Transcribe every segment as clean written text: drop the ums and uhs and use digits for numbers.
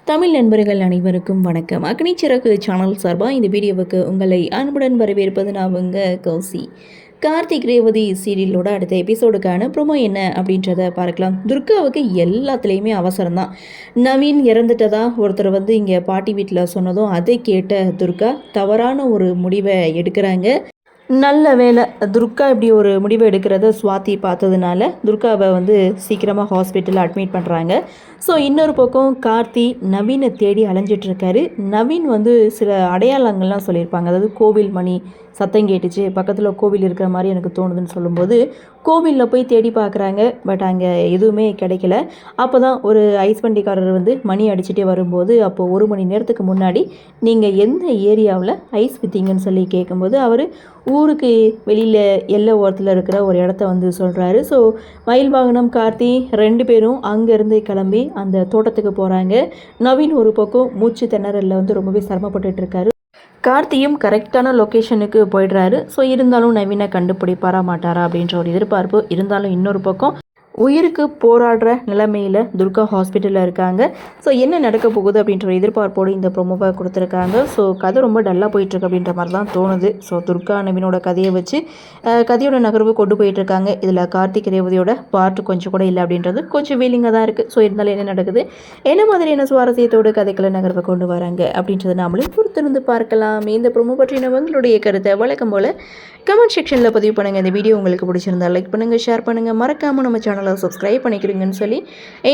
தமிழ் நண்பர்கள் அனைவருக்கும் வணக்கம். அக்னி சிறகு சேனல் சார்பாக இந்த வீடியோவுக்கு உங்களை அன்புடன் வரவேற்பது நான் கௌசி. கார்த்திக் ரேவதி சீரியலோட அடுத்த எபிசோடுக்கான ப்ரோமோ என்ன அப்படின்றத பார்க்கலாம். துர்காவுக்கு எல்லாத்துலேயுமே அவசரம் தான். நவீன் இறந்துட்டதா ஒருத்தர் இங்கே பாட்டி வீட்டில் சொன்னதும் அதை கேட்ட துர்கா தவறான ஒரு முடிவை எடுக்கிறாங்க. நல்ல வேலை துர்கா இப்படி ஒரு முடிவு எடுக்கிறத சுவாதி பார்த்ததுனால துர்காவை சீக்கிரமாக ஹாஸ்பிட்டலில் அட்மிட் பண்ணுறாங்க. ஸோ இன்னொரு பக்கம் கார்த்தி நவீனை தேடி அலைஞ்சிட்ருக்காரு. நவீன் சில அடையாளங்கள்லாம் சொல்லியிருப்பாங்க. அதாவது கோவில் மணி சத்தம் கேட்டுச்சு, பக்கத்தில் கோவில் இருக்கிற மாதிரி எனக்கு தோணுதுன்னு சொல்லும்போது கோவிலில் போய் தேடி பார்க்குறாங்க. பட் அங்கே எதுவுமே கிடைக்கல. அப்போ தான் ஒரு ஐஸ் வண்டிக்காரர் மணி அடிச்சுட்டே வரும்போது அப்போது 1 மணி நேரத்துக்கு முன்னாடி நீங்கள் எந்த ஏரியாவில் ஐஸ் விற்றீங்கன்னு சொல்லி கேட்கும்போது அவர் ஊருக்கு வெளியில் எல்லை ஓரத்தில் இருக்கிற ஒரு இடத்த சொல்கிறாரு. ஸோ மயில் வாகனம் கார்த்தி 2 பேரும் அங்கேருந்து கிளம்பி அந்த தோட்டத்துக்கு போகிறாங்க. நவீன் ஒரு பக்கம் மூச்சு திணறலில் ரொம்பவே சிரமப்பட்டுட்டு இருக்காரு. கார்த்தியும் கரெக்டான லொக்கேஷனுக்கு போயிடுறாரு. ஸோ இருந்தாலும் நவீனை கண்டுபிடிப்பாரா மாட்டாரா அப்படின்ற ஒரு எதிர்பார்ப்பு இருந்தாலும் இன்னொரு பக்கம் உயிருக்கு போராடுற நிலைமையில் துர்கா ஹாஸ்பிட்டலில் இருக்காங்க. ஸோ என்ன நடக்க போகுது அப்படின்ற ஒரு எதிர்பார்ப்போடு இந்த ப்ரொமோவை கொடுத்துருக்காங்க. ஸோ கதை ரொம்ப டல்லாக போயிட்டுருக்கு அப்படின்ற மாதிரி தான் தோணுது. ஸோ துர்கா நவீனோட கதையை வச்சு கதையோட நகர்வு கொண்டு போயிட்டுருக்காங்க. இதில் கார்த்திக் ரேவதியோட பார்ட் கொஞ்சம் கூட இல்லை அப்படின்றது கொஞ்சம் ஃபீலிங்காக தான் இருக்குது. ஸோ இருந்தாலும் என்ன நடக்குது, என்ன மாதிரியான சுவாரஸ்யத்தோடு கதைகளை நகர்வை கொண்டு வராங்க அப்படின்றத நாமளும் பொறுத்திருந்து பார்க்கலாம். இந்த ப்ரொமோ பற்றின உங்களுடைய கருத்தை வழக்கம் போல் கமெண்ட் செக்ஷனில் பதிவு பண்ணுங்கள். இந்த வீடியோ உங்களுக்கு பிடிச்சிருந்தால் லைக் பண்ணுங்கள், ஷேர் பண்ணுங்கள், மறக்காமல் நம்ம சேனலை சப்ஸ்கிரைப் பண்ணிக்கிறீங்கன்னு சொல்லி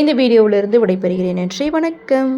இந்த வீடியோவிலிருந்து விடைபெறுகிறேன். நன்றி, வணக்கம்.